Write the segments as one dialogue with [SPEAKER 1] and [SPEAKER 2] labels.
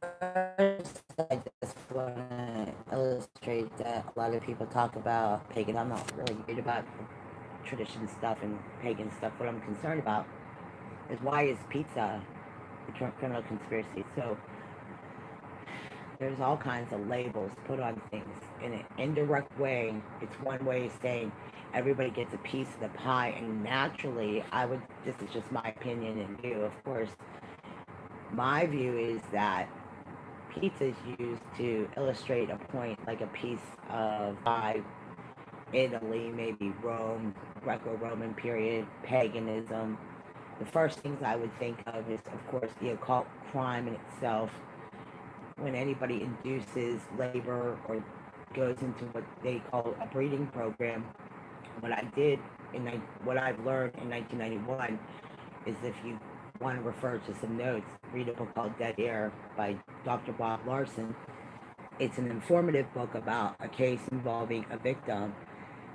[SPEAKER 1] I just want to illustrate that a lot of people talk about pagan. I'm not really worried about tradition stuff and pagan stuff. What I'm concerned about is why is pizza a criminal conspiracy? So there's all kinds of labels put on things in an indirect way. It's one way of saying everybody gets a piece of the pie, and naturally, this is just my opinion and view, of course. My view is that pizza is used to illustrate a point, like a piece of pie. Italy, maybe Rome, Greco-Roman period, paganism. The first things I would think of is, of course, the occult crime in itself. When anybody induces labor or goes into what they call a breeding program, what I did what I've learned in 1991 is, if you want to refer to some notes, read a book called Dead Air by Dr. Bob Larson. It's an informative book about a case involving a victim,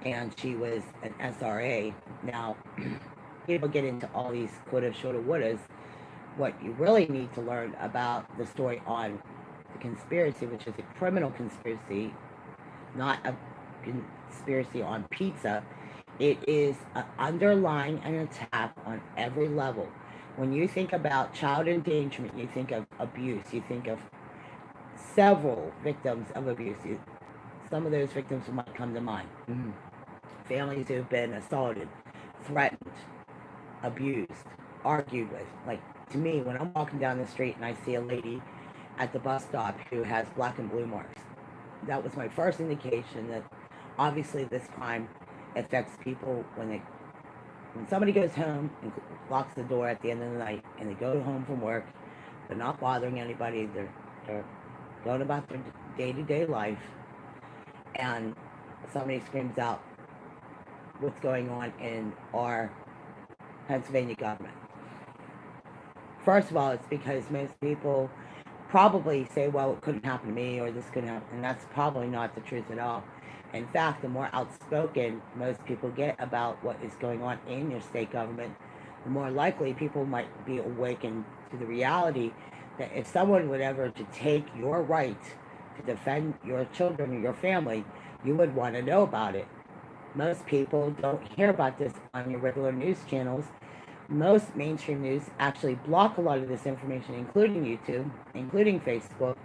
[SPEAKER 1] and she was an SRA. Now, people get into all these coulda, shoulda, wouldas. What you really need to learn about the story on the conspiracy, which is a criminal conspiracy, not a conspiracy on pizza. It is underlying an attack on every level. When you think about child endangerment, you think of abuse, you think of several victims of abuse. Some of those victims might come to mind. Families who've been assaulted, threatened, abused, argued with. Like, to me, when I'm walking down the street and I see a lady at the bus stop who has black and blue marks, that was my first indication that obviously this crime affects people when somebody goes home and locks the door at the end of the night and they go home from work. They're not bothering anybody. They're going about their day-to-day life, and somebody screams out what's going on in our Pennsylvania government. First of all, it's because most people probably say, well, it couldn't happen to me, or this couldn't happen, and that's probably not the truth at all. In fact, the more outspoken most people get about what is going on in your state government, the more likely people might be awakened to the reality that if someone would ever to take your right to defend your children or your family, you would want to know about it. Most people don't hear about this on your regular news channels. Most mainstream news actually block a lot of this information, including YouTube, including Facebook.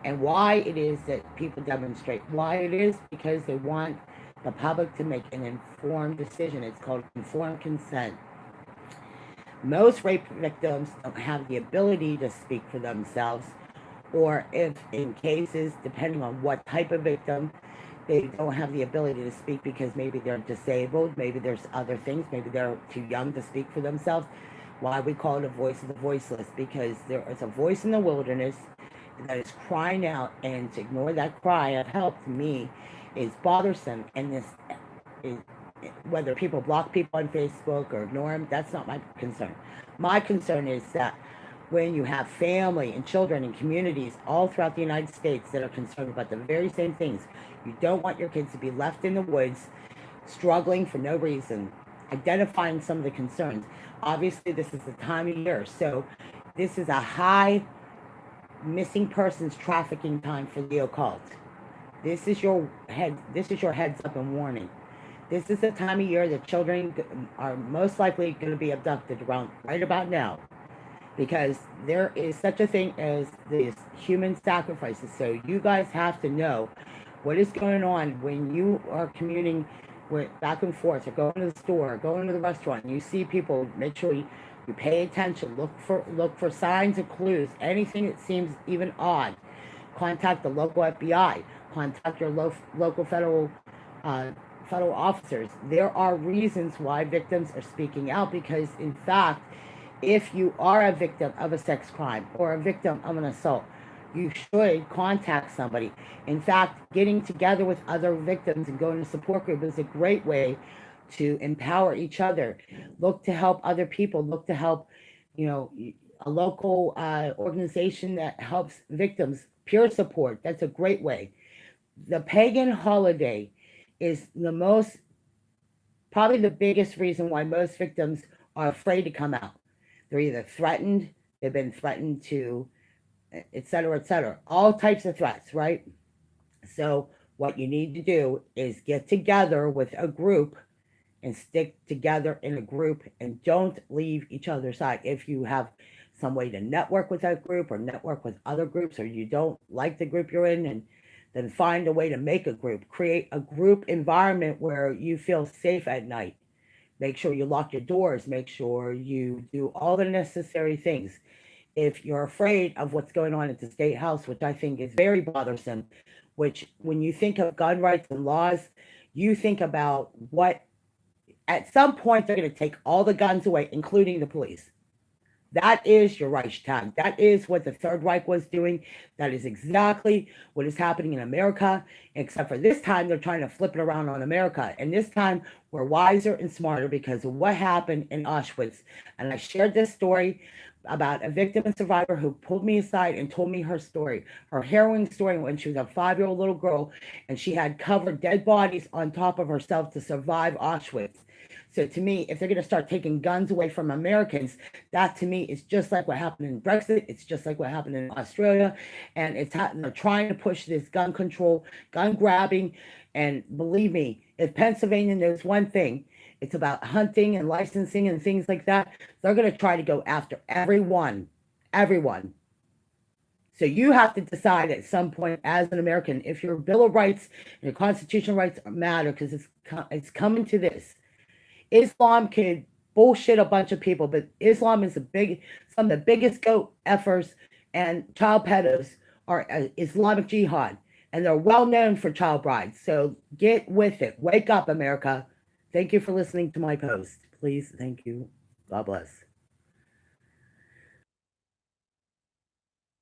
[SPEAKER 1] And why it is that people demonstrate, why it is because they want the public to make an informed decision. It's called informed consent. Most rape victims don't have the ability to speak for themselves, or if in cases, depending on what type of victim, they don't have the ability to speak because maybe they're disabled, maybe there's other things, maybe they're too young to speak for themselves. Why we call it a voice of the voiceless, because there is a voice in the wilderness that is crying out, and to ignore that cry of help to me is bothersome. And this is, whether people block people on Facebook or ignore them, that's not my concern. My concern is that when you have family and children and communities all throughout the United States that are concerned about the very same things, you don't want your kids to be left in the woods struggling for no reason, identifying some of the concerns. Obviously, this is the time of year, so this is a high missing persons trafficking time for the occult. This is your heads up and warning. This is the time of year that children are most likely going to be abducted around right about now, because there is such a thing as these human sacrifices. So you guys have to know what is going on when you are commuting with back and forth, or going to the store, or going to the restaurant, and you see people. Make sure you pay attention. Look for signs and clues. Anything that seems even odd, contact the local FBI. Contact your local uh, federal officers. There are reasons why victims are speaking out, because in fact, if you are a victim of a sex crime or a victim of an assault, you should contact somebody. In fact, getting together with other victims and going to support group is a great way to empower each other. Look to help other people. Look to help, you know, a local organization that helps victims. Peer support. That's a great way. The pagan holiday is the most, probably the biggest reason why most victims are afraid to come out. They're either threatened, they've been threatened to et cetera, et cetera. All types of threats, right? So what you need to do is get together with a group and stick together in a group and don't leave each other's side. If you have some way to network with that group or network with other groups, or you don't like the group you're in, and then find a way to make a group. Create a group environment where you feel safe at night. Make sure you lock your doors. Make sure you do all the necessary things. If you're afraid of what's going on at the state house, which I think is very bothersome, which when you think of gun rights and laws, you think about what at some point they're going to take all the guns away, including the police. That is your Reichstag. That is what the Third Reich was doing. That is exactly what is happening in America, except for this time they're trying to flip it around on America. And this time we're wiser and smarter because of what happened in Auschwitz. And I shared this story about a victim and survivor who pulled me aside and told me her story, her harrowing story when she was a 5-year-old little girl and she had covered dead bodies on top of herself to survive Auschwitz. So to me, if they're going to start taking guns away from Americans, that to me is just like what happened in Brexit. It's just like what happened in Australia. And they're trying to push this gun control, gun grabbing. And believe me, if Pennsylvania knows one thing, it's about hunting and licensing and things like that. They're going to try to go after everyone. Everyone. So you have to decide at some point as an American if your Bill of Rights and your constitutional rights matter, because it's coming to this. Islam can bullshit a bunch of people, but Islam is some of the biggest goat effers and child pedos are Islamic Jihad, and they're well known for child brides. So get with it. Wake up, America. Thank you for listening to my post. Please, thank you. God bless.